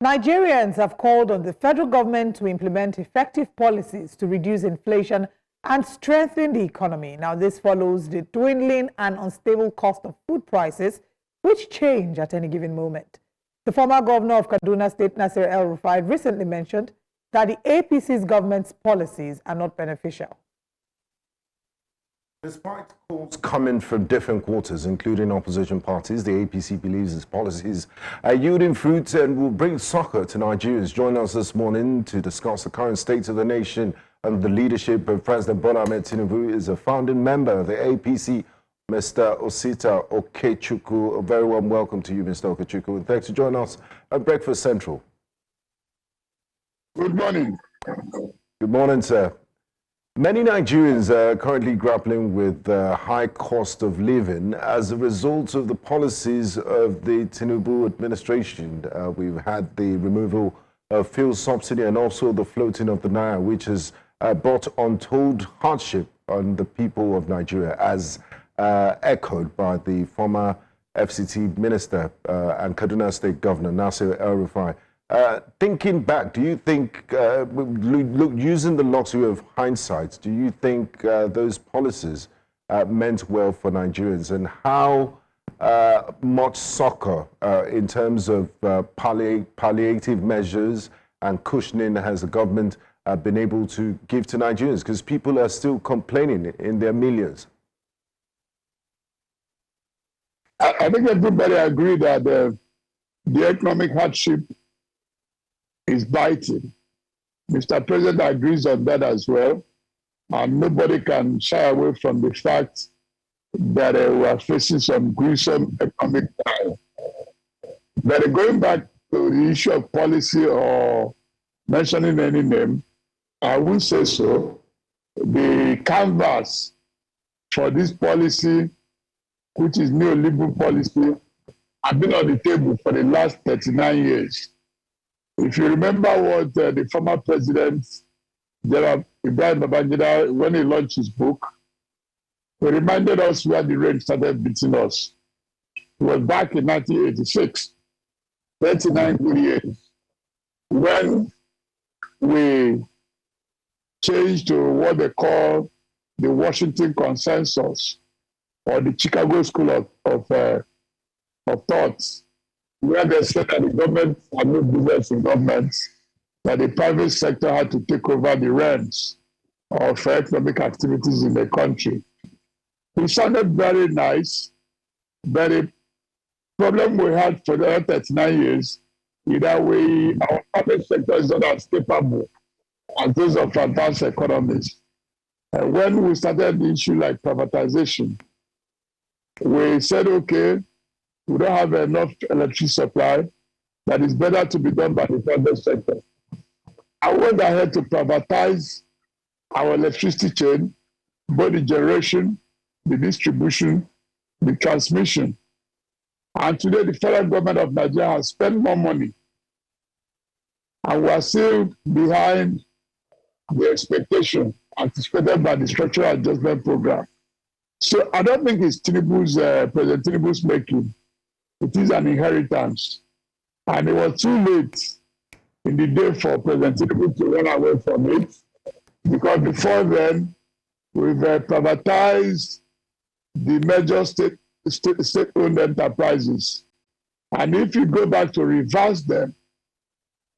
Nigerians have called on the federal government to implement effective policies to reduce inflation and strengthen the economy. Now, this follows the dwindling and unstable cost of food prices, which change at any given moment. The former governor of Kaduna State, Nasir El-Rufai, recently mentioned that the APC's government's policies are not beneficial. Despite calls coming from different quarters, including opposition parties, the APC believes its policies are yielding fruit and will bring succor to Nigerians. Join us this morning to discuss the current state of the nation under the leadership of President Bola Ahmed Tinubu is a founding member of the APC, Mr. Osita Okechukwu. A very warm welcome to you, Mr. Okechukwu, and thanks for joining us at Breakfast Central. Good morning. Good morning, sir. Many Nigerians are currently grappling with the high cost of living as a result of the policies of the Tinubu administration. We've had the removal of fuel subsidy and also the floating of the naira, which has brought untold hardship on the people of Nigeria, as echoed by the former FCT minister and Kaduna State Governor, Nasir El-Rufai. Thinking back, do you think, using the luxury of hindsight, do you think those policies meant well for Nigerians? And how much succor in terms of palliative measures and cushioning has the government been able to give to Nigerians? Because people are still complaining in their millions. I think everybody agrees that the economic hardship is biting. Mr. President agrees on that as well. And nobody can shy away from the fact that we are facing some gruesome economic time. But going back to the issue of policy or mentioning any name, I will say so. The canvas for this policy, which is neoliberal policy, have been on the table for the last 39 years. If you remember what the former president, General Ibrahim Babangida, when he launched his book, he reminded us where the rain started beating us. It was back in 1986, 39 good years, when we changed to what they call the Washington Consensus, or the Chicago School of Thoughts, where they said that the government had no business in government, that the private sector had to take over the reins of economic activities in the country. It sounded very nice, but the problem we had for the 39 years is that our private sector is not as capable as those of advanced economies. When we started the issue like privatization, we said, okay, we don't have enough electricity supply, that is better to be done by the private sector. I went ahead to privatize our electricity chain, both the generation, the distribution, the transmission. And today the federal government of Nigeria has spent more money, and we are still behind the expectation anticipated by the structural adjustment program. So I don't think it's Tinubu's, President Tinubu's making. It is an inheritance. And it was too late in the day for President Tinubu to run away from it, because before then, we've privatized the major state-owned enterprises. And if you go back to reverse them,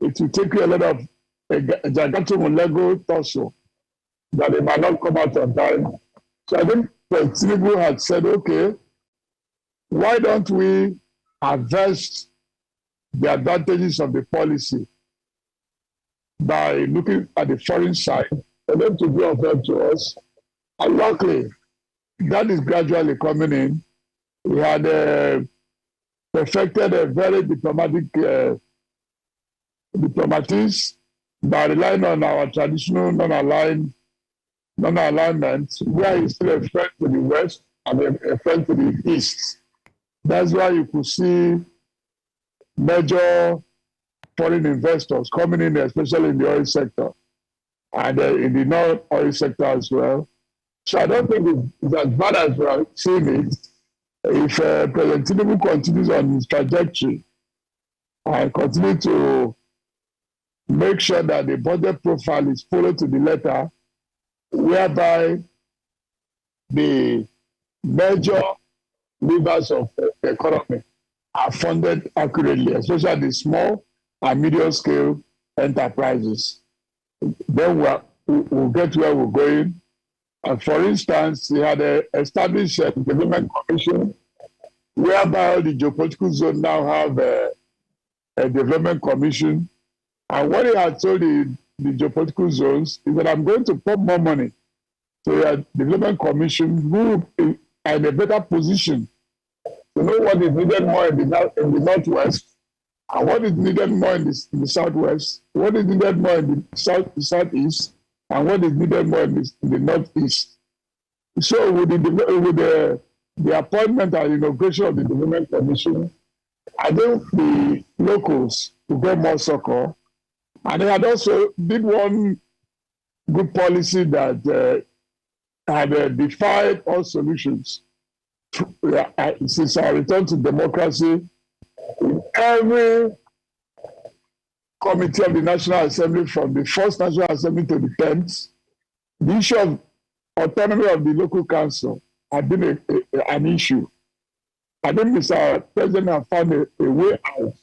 it will take you a lot of gigantic Lego torso that they might not come out on time. So I think President Tinubu had said, okay, why don't we harvest the advantages of the policy by looking at the foreign side for them to be of help to us? And luckily, that is gradually coming in. We had perfected a very diplomatic diplomatics by relying on our traditional non-alignment, where he's still a friend to the West and a friend to the East. That's why you could see major foreign investors coming in, especially in the oil sector and in the non-oil sector as well. So I don't think it's as bad as we are seeing it. If President Tinubu continues on his trajectory and continue to make sure that the budget profile is followed to the letter, whereby the major levers of the economy are funded accurately, especially the small and medium scale enterprises. Then we'll get where we're going. And for instance, we had established a development commission whereby all the geopolitical zones now have a development commission. And what he had told the geopolitical zones is that I'm going to put more money to a development commission who are in a better position to know what is needed more in the northwest, and what is needed more in the southwest, what is needed more in the southeast, and what is needed more in the northeast. So with the appointment and inauguration of the development commission, I think the locals will get more succor. And they had also did one good policy that had defied all solutions. Since our return to democracy, in every committee of the National Assembly, from the first National Assembly to the 10th, the issue of autonomy of the local council had been an issue. I think Mr. President has found a way out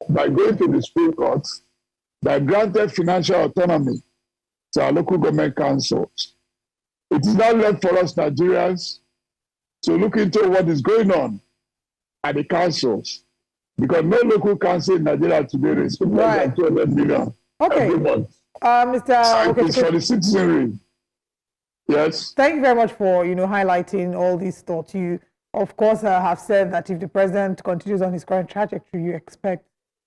by going to the Supreme Court that granted financial autonomy to our local government councils. It is now left for us Nigerians to look into what is going on at the councils, because no local council in Nigeria today receives more than 200 million every month. Mr. It's for the citizenry. Yes. Thank you very much for highlighting all these thoughts. You, of course, have said that if the president continues on his current trajectory, you expect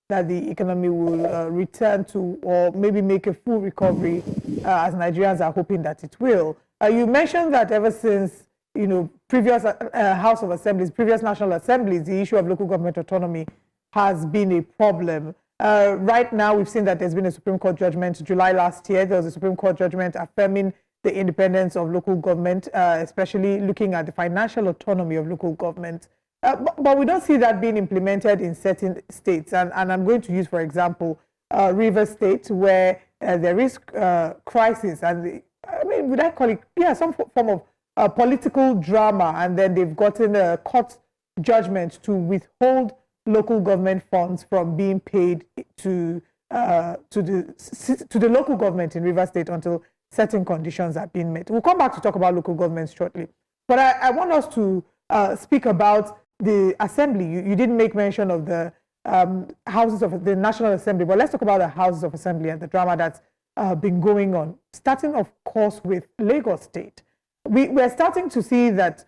that the economy will return to, or maybe make a full recovery, as Nigerians are hoping that it will. You mentioned that ever since previous House of Assemblies, previous National Assemblies, the issue of local government autonomy has been a problem. Right now, we've seen that there's been a Supreme Court judgment. July last year, there was a Supreme Court judgment affirming the independence of local government, especially looking at the financial autonomy of local government. But we don't see that being implemented in certain states. And I'm going to use, for example, Rivers State, where there is crisis. And would I call it, some form of political drama. And then they've gotten a court judgment to withhold local government funds from being paid to the local government in Rivers State until certain conditions are being met. We'll come back to talk about local governments shortly. But I want us to speak about the assembly. You didn't make mention of the houses of the National Assembly, but let's talk about the houses of assembly and the drama that's been going on, starting, of course, with Lagos State. We're starting to see that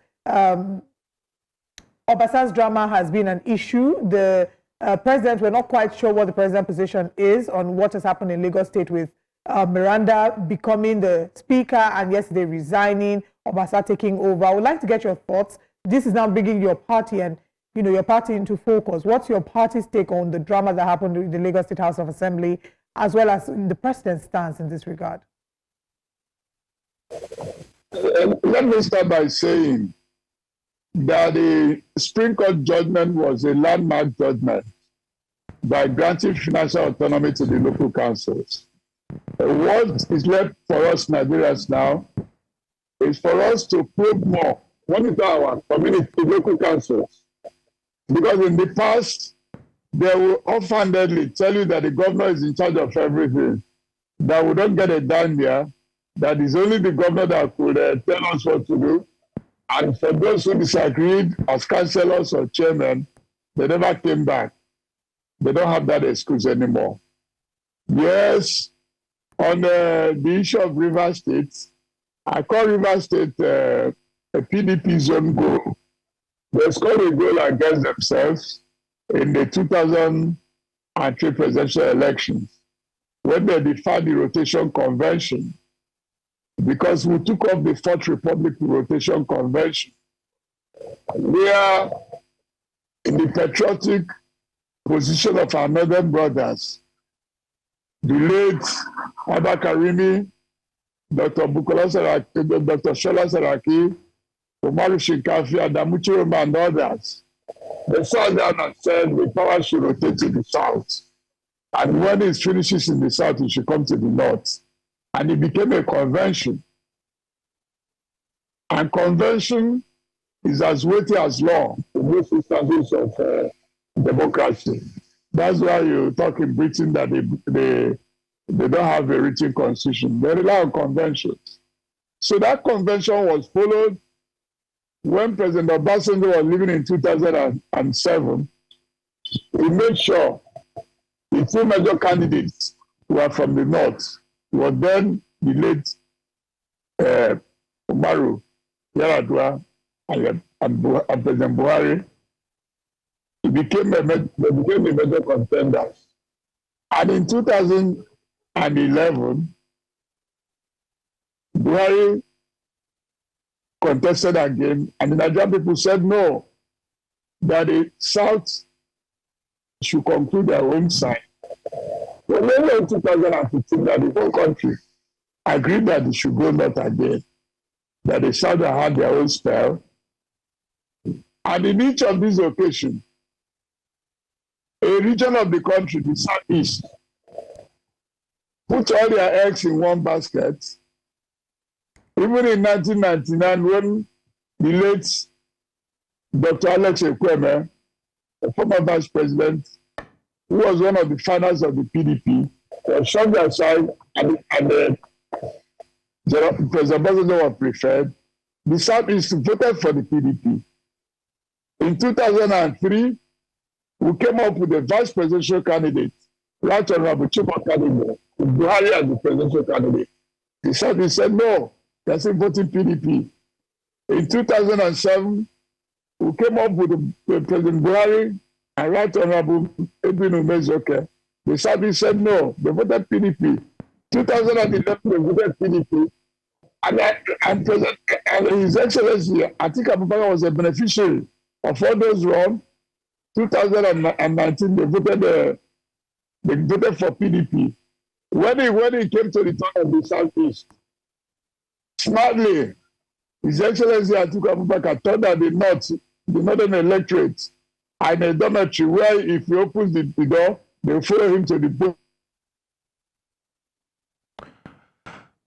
Obasan's drama has been an issue. The president, we're not quite sure what the president's position is on what has happened in Lagos State with Miranda becoming the speaker and yesterday resigning, Obasa taking over. I would like to get your thoughts. This is now bringing your party and your party into focus. What's your party's take on the drama that happened in the Lagos State House of Assembly, as well as the president's stance in this regard? Let me start by saying that the Supreme Court judgment was a landmark judgment by granting financial autonomy to the local councils. What is left for us Nigerians now is for us to probe more, monitor our community local councils. Because in the past, they will offhandedly tell you that the governor is in charge of everything, that we don't get a dime here, that it's only the governor that could tell us what to do. And for those who disagreed as councillors or chairmen, they never came back. They don't have that excuse anymore. Yes, on the issue of Rivers State, I call Rivers State a PDP zone goal. They scored a goal against themselves in the 2003 presidential elections when they defied the rotation convention, because we took up the Fourth Republic rotation convention. We are in the patriotic position of our northern brothers, the late Abba Karimi, Dr. Bukola Saraki, Dr. Shola Saraki, Umaru Shinkafi, Adamuchi Roma, and others. They sat down and said the power should rotate to the south. And when he finishes in the south, he should come to the north. And it became a convention. And convention is as weighty as law in most instances of democracy. That's why you talk in Britain that they don't have a written constitution. They rely on conventions. So that convention was followed when President Obasanjo was living in 2007. He made sure the two major candidates were from the north. It was then the late Umaru Yar'Adua and President Buhari. They became the major contenders. And in 2011, Buhari contested again, and the Nigerian people said no, that the South should conclude their own side. Well, then in 2015, that the whole country agreed that they should go north again, that the South had their own spell. And in each of these occasions, a region of the country, the Southeast, put all their eggs in one basket. Even in 1999, when the late Dr. Alex Ekweme, the former vice president, who was one of the founders of the PDP, was shoved aside and President Obasanjo was preferred, the Southeast voted for the PDP. In 2003, we came up with a vice presidential candidate, Right Honorable Kaduna, with Buhari as the presidential candidate. The Southeast said no, they're still voting PDP. In 2007, we came up with President Buhari and Right Honorable Edwin Umezoke. The Southeast said no, they voted PDP. 2011, they voted PDP. And His Excellency, Atiku Abubakar was a beneficiary of all those wrong. 2019, they voted for PDP. When he came to the turn of the Southeast, smartly, His Excellency Atiku Abubakar thought that the northern electorate are in a dormitory where if he opens the door, they'll follow him to the boat.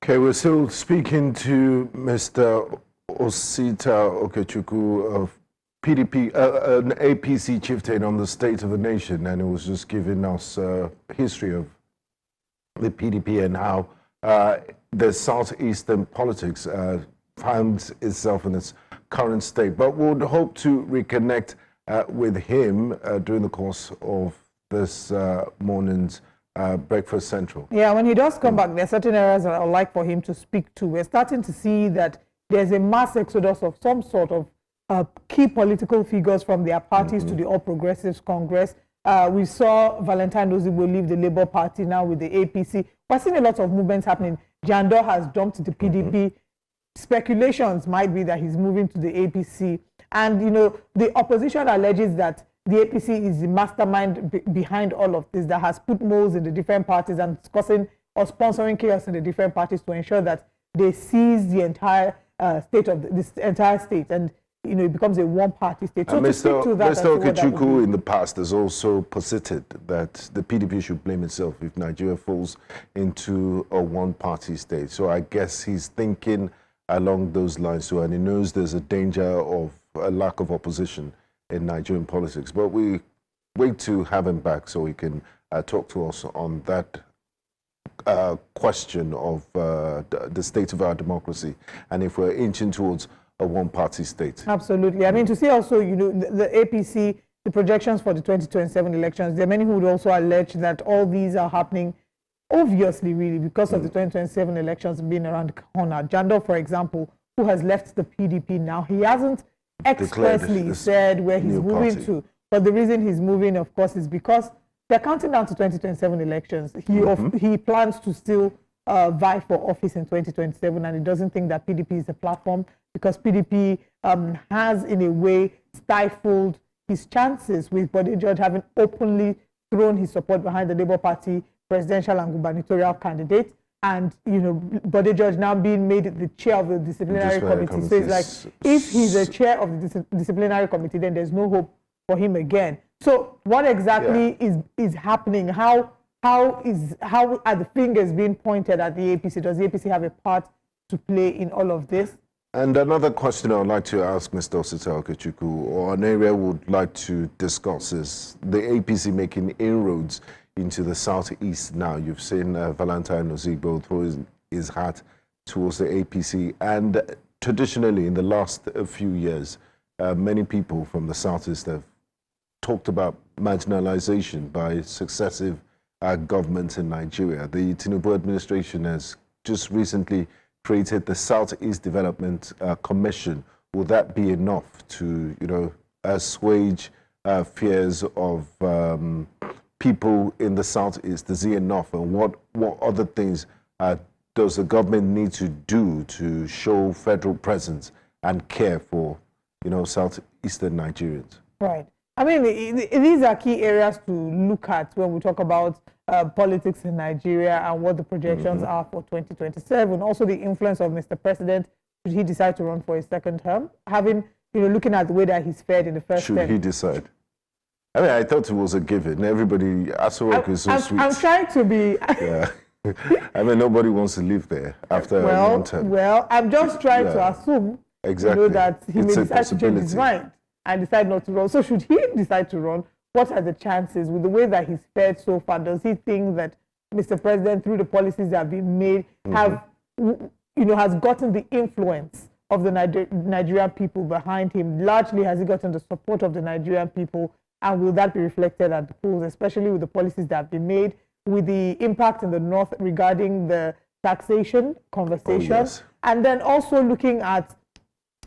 Okay, we're still speaking to Mr. Osita Okechukwu of PDP, an APC chieftain on the state of the nation, and it was just giving us a history of the PDP and how the southeastern politics finds itself in its current state. But we would hope to reconnect with him during the course of this morning's Breakfast Central. Yeah, when he does come back, there are certain areas that I would like for him to speak to. We're starting to see that there's a mass exodus of some sort of key political figures from their parties to the All Progressives Congress. We saw Valentine Ozigbo leave the Labour Party now with the APC. We're seeing a lot of movements happening. Jandor has jumped to the PDP. Speculations might be that he's moving to the APC. And, you know, the opposition alleges that the APC is the mastermind behind all of this, that has put moles in the different parties and causing or sponsoring chaos in the different parties to ensure that they seize the entire this entire state, and you know it becomes a one-party state. So Mr. Okechukwu in the past has also posited that the PDP should blame itself if Nigeria falls into a one-party state. So I guess he's thinking along those lines too, and he knows there's a danger of a lack of opposition in Nigerian politics. But we wait to have him back so he can talk to us on that question of the state of our democracy and if we're inching towards a one-party state. Absolutely. I mean, to see also, you know, the APC, the projections for the 2027 elections, there are many who would also allege that all these are happening, obviously, really, because of the 2027 elections being around the corner. Jandor, for example, who has left the PDP now, he hasn't expressly said where he's moving to. But the reason he's moving, of course, is because they're counting down to 2027 elections. He plans to still vie for office in 2027, and he doesn't think that PDP is a platform because PDP has, in a way, stifled his chances with Bode George having openly thrown his support behind the Labour Party presidential and gubernatorial candidate. And, you know, Bode George now being made the chair of the disciplinary committee. So it's like, if he's the chair of the disciplinary committee, then there's no hope for him again. So what exactly is happening? How how are the fingers being pointed at the APC? Does the APC have a part to play in all of this? And another question I would like to ask Mr. Osita Okechukwu, or an area we would like to discuss, is the APC making inroads into the southeast now. You've seen Valentine Ozigbo throw his hat towards the APC, and traditionally in the last few years, many people from the southeast have talked about marginalization by successive governments in Nigeria. The Tinubu administration has just recently created the Southeast Development Commission. Will that be enough to, assuage fears of people in the Southeast? Is it enough? And what other things does the government need to do to show federal presence and care for, Southeastern Nigerians? Right. I mean, these are key areas to look at when we talk about politics in Nigeria and what the projections are for 2027. Also, the influence of Mr. President, should he decide to run for a second term, looking at the way that he's fared in the first term. Should he decide? I mean, I thought it was a given. Everybody, Asorok is so sweet. I'm trying to be... Yeah. I mean, nobody wants to live there after a long term. Well, I'm just trying to assume that he may decide to change his mind and decide not to run. So should he decide to run, what are the chances with the way that he's fared so far? Does he think that Mr. President, through the policies that have been made, has gotten the influence of the Nigerian people behind him? Largely, has he gotten the support of the Nigerian people? And will that be reflected at the polls, especially with the policies that have been made, with the impact in the North regarding the taxation conversation? Oh, yes. And then also looking at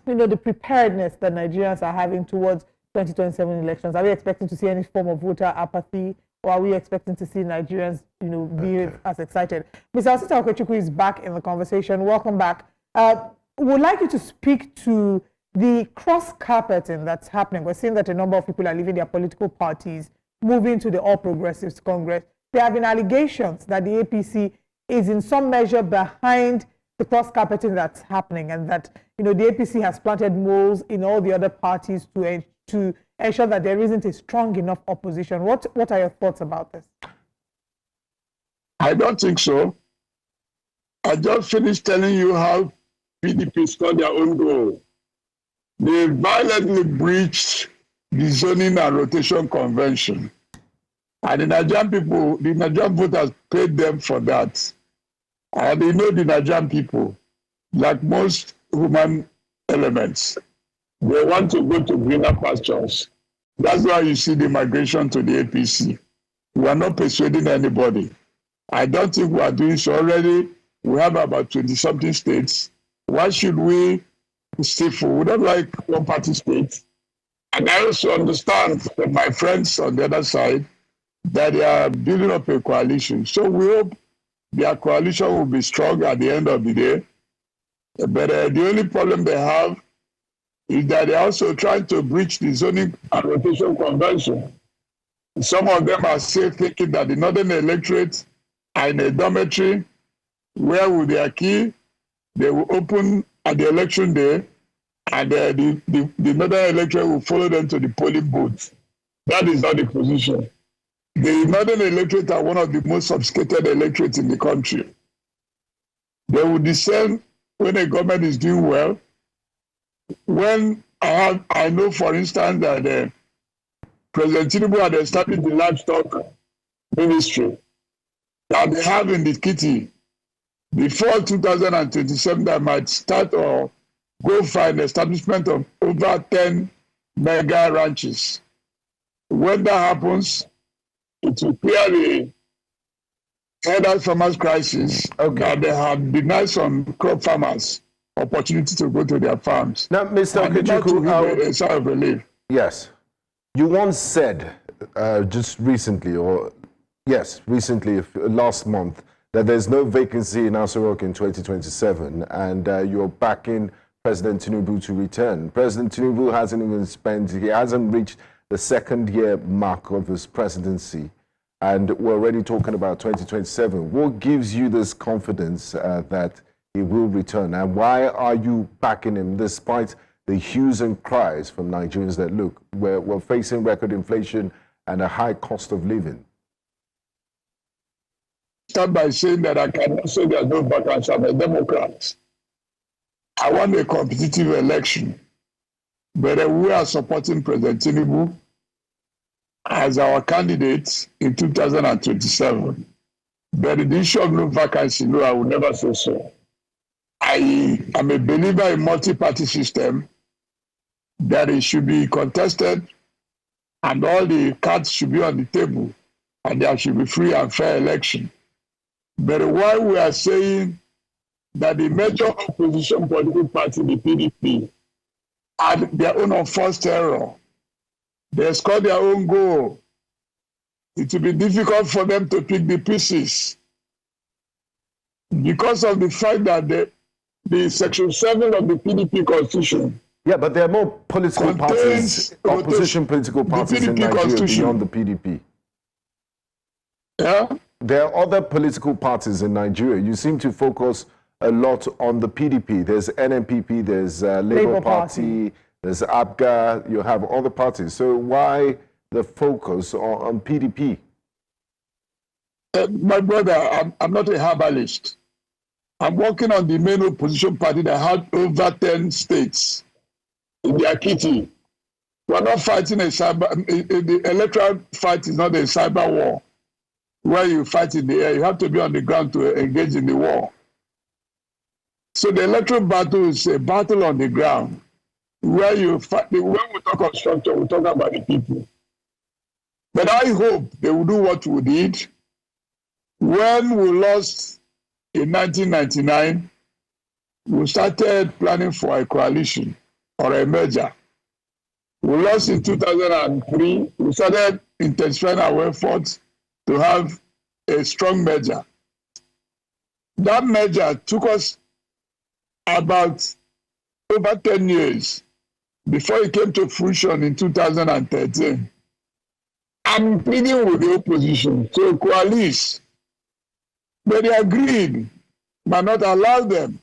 the preparedness that Nigerians are having towards 2027 elections. Are we expecting to see any form of voter apathy, or are we expecting to see Nigerians, be as excited? Mr. Osita Okechukwu is back in the conversation. Welcome back. Would like you to speak to the cross-carpeting that's happening. We're seeing that a number of people are leaving their political parties, moving to the All Progressives Congress. There have been allegations that the APC is in some measure behind the cross-carpeting that's happening, and that the APC has planted moles in all the other parties to ensure that there isn't a strong enough opposition. What are your thoughts about this? I don't think so. I just finished telling you how PDP scored their own goal. They violently breached the zoning and rotation convention. And the Nigerian voters paid them for that. And they know the Nigerian people, like most human elements, they want to go to greener pastures. That's why you see the migration to the APC. We are not persuading anybody. I don't think we are doing so already. We have about 20-something states. Why should we stifle? We don't like one-party states. And I also understand from my friends on the other side that they are building up a coalition. So we hope their coalition will be strong at the end of the day. But the only problem they have is that they're also trying to breach the zoning and rotation convention. Some of them are still thinking that the northern electorate are in a dormitory where with their key, they will open at the election day, and the northern electorate will follow them to the polling booth. That is not the position. The northern electorate are one of the most sophisticated electorates in the country. They will discern when a government is doing well. When I know, for instance, that President Tinubu had established the livestock ministry that they have in the kitty. Before 2027, they might start or go for an establishment of over 10 mega ranches. When that happens, it will clear the head farmers crisis that they have denied some crop farmers opportunity to go to their farms. Now, Mr. Okechukwu, yes, you once said just recently, last month, that there's no vacancy in Asorok in 2027, and you're backing President Tinubu to return. President Tinubu hasn't reached the second-year mark of his presidency, and we're already talking about 2027. What gives you this confidence that he will return, and why are you backing him despite the hues and cries from Nigerians that, look, we're facing record inflation and a high cost of living? start by saying that I cannot say there's no vacancy. I'm a Democrat. I want a competitive election. But we are supporting President Tinubu as our candidate in 2027. But the issue of no vacancy, no, I will never say so. I am a believer in multi-party system, that it should be contested and all the cards should be on the table and there should be free and fair election. But while we are saying that the major opposition political party, the PDP, had their own unforced error, they scored their own goal, it will be difficult for them to pick the pieces because of the fact that the Section 7 of the PDP Constitution. Yeah, but there are more political parties, opposition political parties in Nigeria beyond the PDP. Yeah? There are other political parties in Nigeria. You seem to focus a lot on the PDP. There's NNPP, there's Labour Party, there's ABGA, you have other parties. So why the focus on PDP? My brother, I'm not a herbalist. I'm working on the main opposition party that had over 10 states in their kitty. We're not fighting a cyber, the electoral fight is not a cyber war where you fight in the air. You have to be on the ground to engage in the war. So the electoral battle is a battle on the ground where you fight. When we talk of structure, we talk about the people. But I hope they will do what we did when we lost in 1999. We started planning for a coalition or a merger. We lost in 2003. We started intensifying our efforts to have a strong merger. That merger took us about over 10 years before it came to fruition in 2013. I'm pleading with the opposition to coalesce, but they agreed, but not allow them.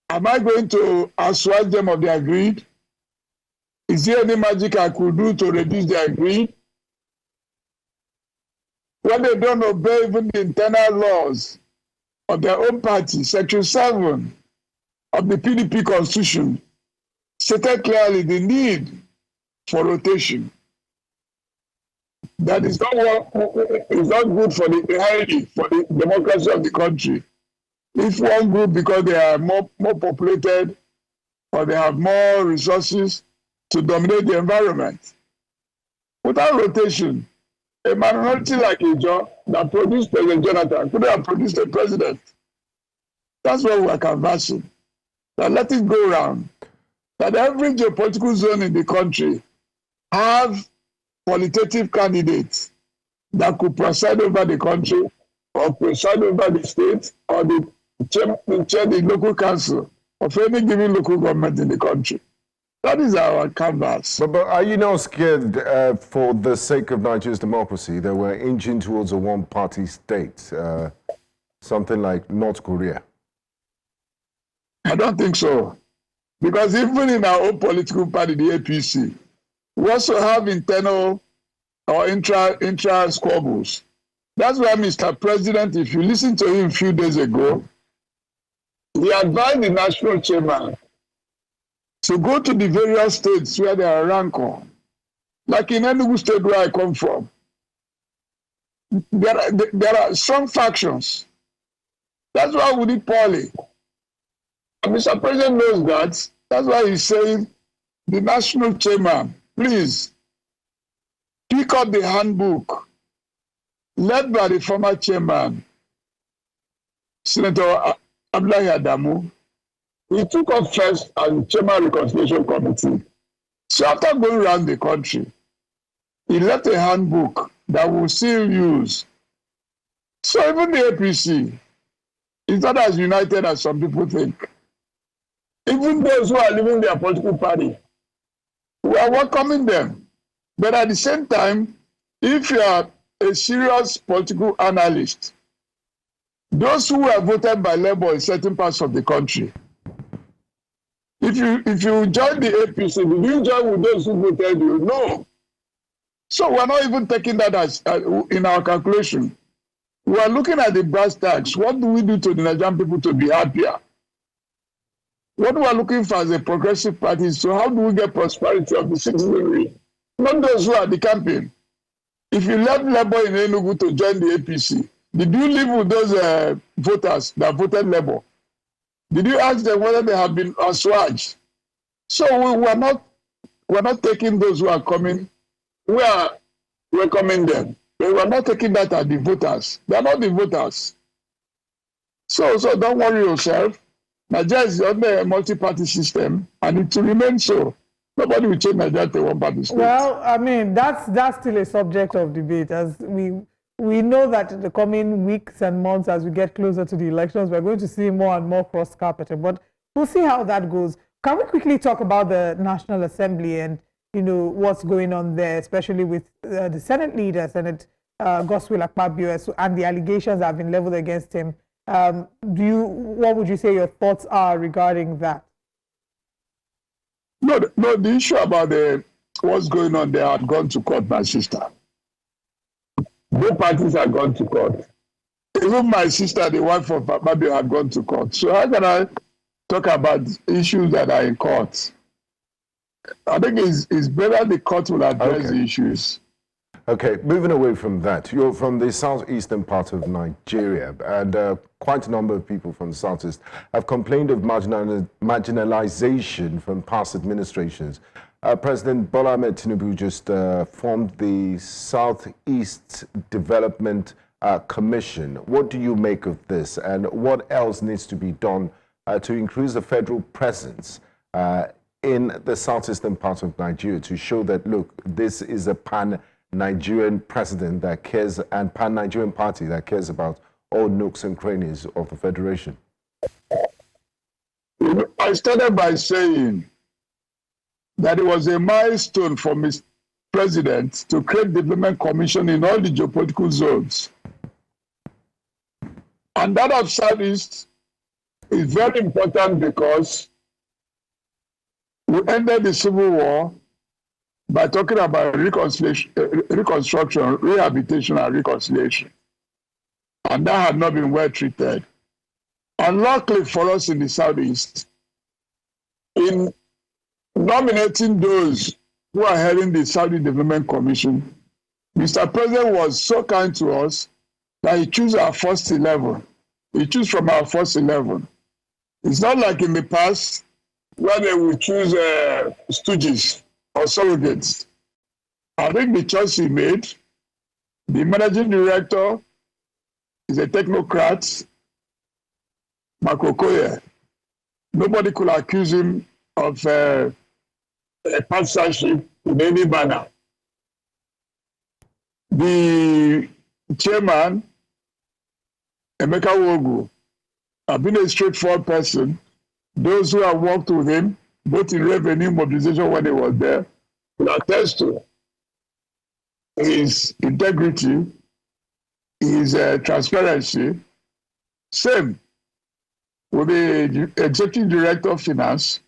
Am I going to assuage them of their greed? Is there any magic I could do to reduce their greed? When they don't obey even the internal laws of their own party, Section 7 of the PDP Constitution stated clearly the need for rotation. That is not good for the democracy of the country. If one group, because they are more populated or they have more resources to dominate the environment. Without rotation, a minority like Ijo that produced President Jonathan could have produced a president. That's what we are canvassing. That let it go around. That every geopolitical zone in the country have qualitative candidates that could preside over the country or preside over the state or the chair the local council of any given local government in the country. That is our canvas. But are you now scared for the sake of Nigeria's democracy that we're inching towards a one-party state, something like North Korea? I don't think so. Because even in our own political party, the APC, we also have internal or intra squabbles. That's why Mr. President, if you listen to him a few days ago, he advised the national chairman to go to the various states where there are rancor. Like in Enugu state where I come from, there are strong factions. That's why we need poorly. And Mr. President knows that. That's why he's saying, the national chairman, please pick up the handbook led by the former chairman, Senator Abdullahi Adamu. He took up first as chairman reconciliation committee. So after going around the country, he left a handbook that will still use. So even the APC is not as united as some people think. Even those who are leaving their political party, we are welcoming them. But at the same time, if you are a serious political analyst, those who were voted by Labour in certain parts of the country, if you join the APC, did you join with those who voted you? No. So we're not even taking that as in our calculation. We are looking at the brass tacks. What do we do to the Nigerian people to be happier? What we are looking for as a progressive party is, so how do we get prosperity of the citizenry? Not those who are the campaign. If you left Labour in Enugu to join the APC, did you live with those voters that voted Labour? Did you ask them whether they have been assuaged? So we're not taking those who are coming. We are welcoming them. But we're not taking that as the voters. They're not the voters. So don't worry yourself. Nigeria is under a multi-party system, and it will remain so. Nobody will change Nigeria to one-party state. Well, I mean, that's still a subject of debate, as we know that in the coming weeks and months, as we get closer to the elections, we're going to see more and more cross-carpeting. But we'll see how that goes. Can we quickly talk about the National Assembly and, what's going on there, especially with the Senate leader, Senate Godswill Akpabio, and the allegations that have been leveled against him? What would you say your thoughts are regarding that? No, the issue about what's going on there had gone to court, my sister. Both parties have gone to court. Even my sister, the wife of Akpabio, had gone to court. So how can I talk about issues that are in court? I think it's better the court will address the issues. Okay, moving away from that, you're from the southeastern part of Nigeria, and quite a number of people from the southeast have complained of marginalization from past administrations. President Bola Ahmed Tinubu just formed the Southeast Development Commission. What do you make of this, and what else needs to be done to increase the federal presence in the southeastern part of Nigeria to show that, look, this is a pan-Nigerian president that cares, and pan-Nigerian party that cares about all nooks and crannies of the federation? I started by saying that it was a milestone for Mr. President to create development commission in all the geopolitical zones. And that of Southeast is very important because we ended the Civil War by talking about reconstruction, rehabilitation, and reconciliation. And that had not been well treated. Unluckily for us in the Southeast, in nominating those who are heading the Saudi Development Commission, Mr. President was so kind to us that he chose our first 11. He chose from our first 11. It's not like in the past where they would choose stooges or surrogates. I think the choice he made, the managing director is a technocrat, Makokoye. Nobody could accuse him of a partisanship in any manner. The chairman, Emeka Wogu, has been a straightforward person. Those who have worked with him, both in revenue mobilization when he was there, will attest to his integrity, his transparency. Same with the executive director of finance,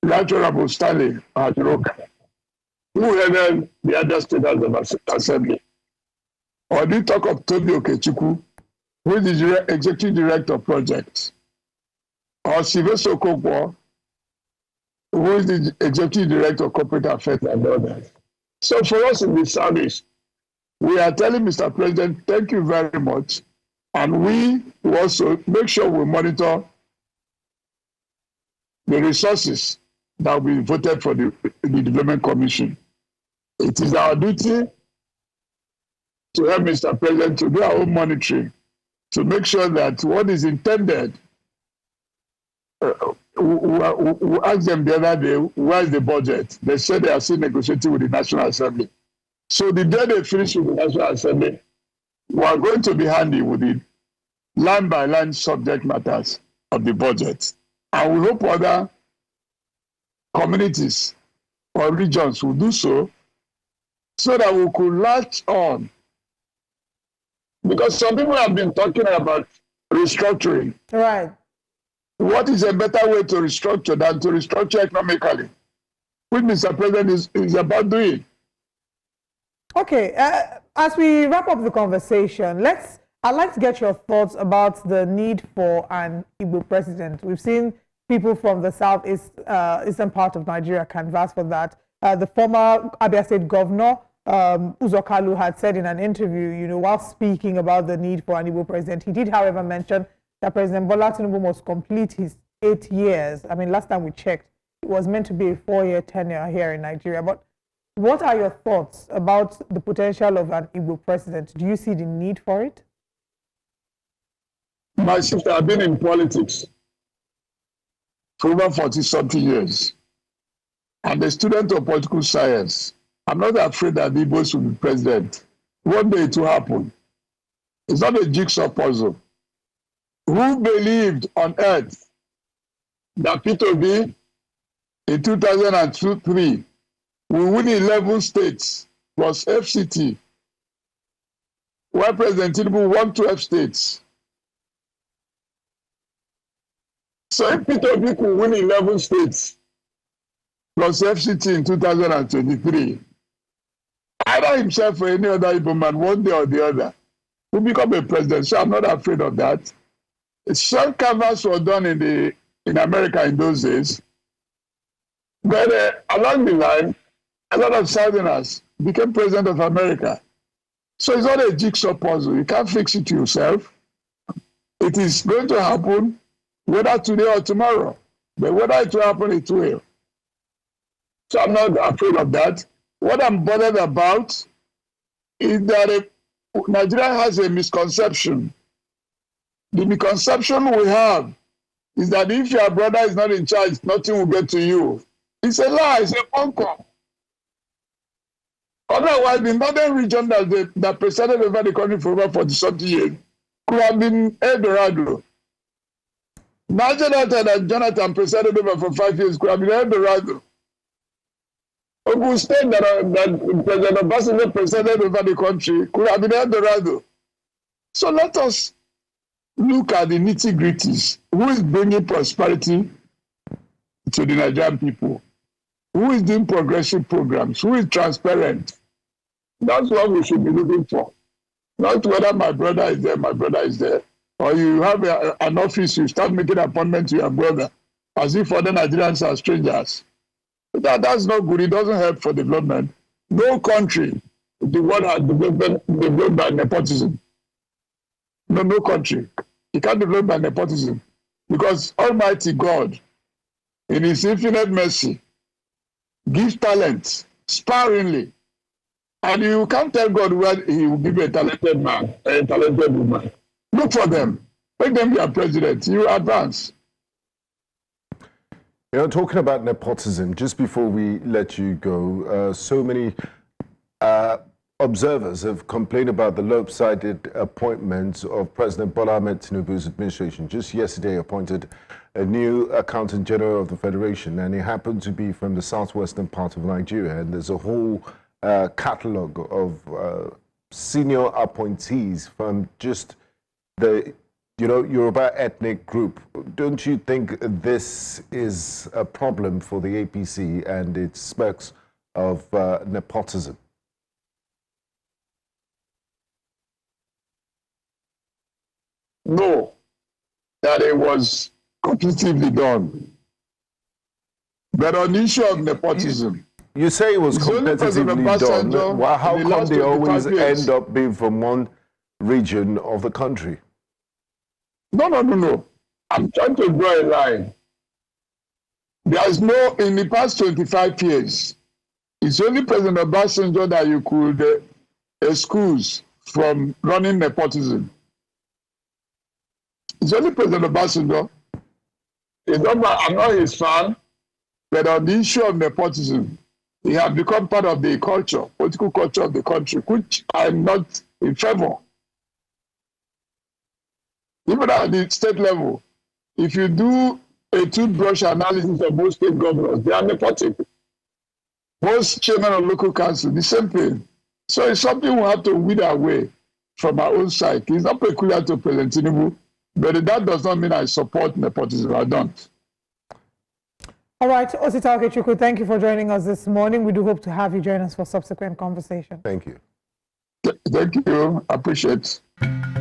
Right Honorable Stanley Ajiroka, who headed the other state House of Assembly. Or do you talk of Osita Okechukwu, who is the executive director of projects? Or Favourable, who is the executive director of corporate affairs and others. So for us in the Southeast, we are telling Mr. President, thank you very much. And we will also make sure we monitor the resources that will be voted for the Development Commission. It is our duty to help Mr. President to do our own monitoring, to make sure that what is intended, we asked them the other day, where's the budget? They said they are still negotiating with the National Assembly. So the day they finish with the National Assembly, we are going to be handy with the line-by-line subject matters of the budget. And we hope other communities or regions will do so that we could latch on. Because some people have been talking about restructuring. Right. What is a better way to restructure than to restructure economically? Which Mr. President is about doing. Okay, as we wrap up the conversation, I'd like to get your thoughts about the need for an Igbo president. We've seen people from the eastern part of Nigeria canvass for that. The former Abia State governor, Uzo Kalu, had said in an interview, while speaking about the need for an Igbo president, he did, however, mention that President Bola Tinubu must complete his 8 years. I mean, last time we checked, it was meant to be a 4-year tenure here in Nigeria. But what are your thoughts about the potential of an Igbo president? Do you see the need for it? My sister, I've been in politics for over 40-something years. I'm a student of political science. I'm not afraid that the Igbos will be president. One day it will happen. It's not a jigsaw puzzle. Who believed on earth that Peter Obi in 2003 will win 11 states plus FCT, while President Tinubu won 12 states? So if Peter Obi could win 11 states plus FCT in 2023, either himself or any other Igbo man, one day or the other, will become a president. So I'm not afraid of that. Some canvass were done in America in those days. But along the line, a lot of Southerners became president of America. So it's not a jigsaw puzzle. You can't fix it yourself. It is going to happen whether today or tomorrow. But whether it will happen, it will. So I'm not afraid of that. What I'm bothered about is that Nigeria has a misconception. The misconception we have is that if your brother is not in charge, nothing will get to you. It's a lie, it's a bunker. Otherwise, the northern region that presided over the country for over 40-something years could have been El-Dorado. Niger Delta that Jonathan presided over for 5 years could have been El-Dorado. Ogun State that President Obasanjo presided over the country could have been El-Dorado. So let us look at the nitty-gritties. Who is bringing prosperity to the Nigerian people? Who is doing progressive programs? Who is transparent? That's what we should be looking for. Not whether my brother is there. Or you have an office, you start making appointments to your brother as if other Nigerians are strangers. That's not good. It doesn't help for development. No country in the world has developed by nepotism. No country. You can't develop by nepotism. Because Almighty God, in His infinite mercy, gives talent sparingly. And you can't tell God where He will give a talented man, a talented woman. Look for them. Make them your president. You advance. Talking about nepotism, just before we let you go, so many observers have complained about the lopsided appointments of President Bola Ahmed Tinubu's administration. Just yesterday appointed a new Accountant General of the Federation, and he happened to be from the southwestern part of Nigeria. And there's a whole catalogue of senior appointees from just the Yoruba ethnic group. Don't you think this is a problem for the APC and its smacks of nepotism? No, that it was completely done. But on the issue of nepotism, you say it was competitively done. Well, how come they always end up being from one region of the country? No. I'm trying to draw a line. There's no, in the past 25 years, it's only President Obasanjo that you could excuse from running nepotism. It's only President Obasanjo. I'm not his fan, but on the issue of nepotism, he has become part of the culture, political culture of the country, which I'm not in favor. Even at the state level, if you do a toothbrush analysis of most state governors, they are nepotic. Most chairmen of local council, the same thing. So it's something we have to weed away from our own side. It's not peculiar to President Tinubu, but that does not mean I support nepotism. I don't. All right, Osita Okechukwu, thank you for joining us this morning. We do hope to have you join us for subsequent conversation. Thank you. Thank you. Appreciate it.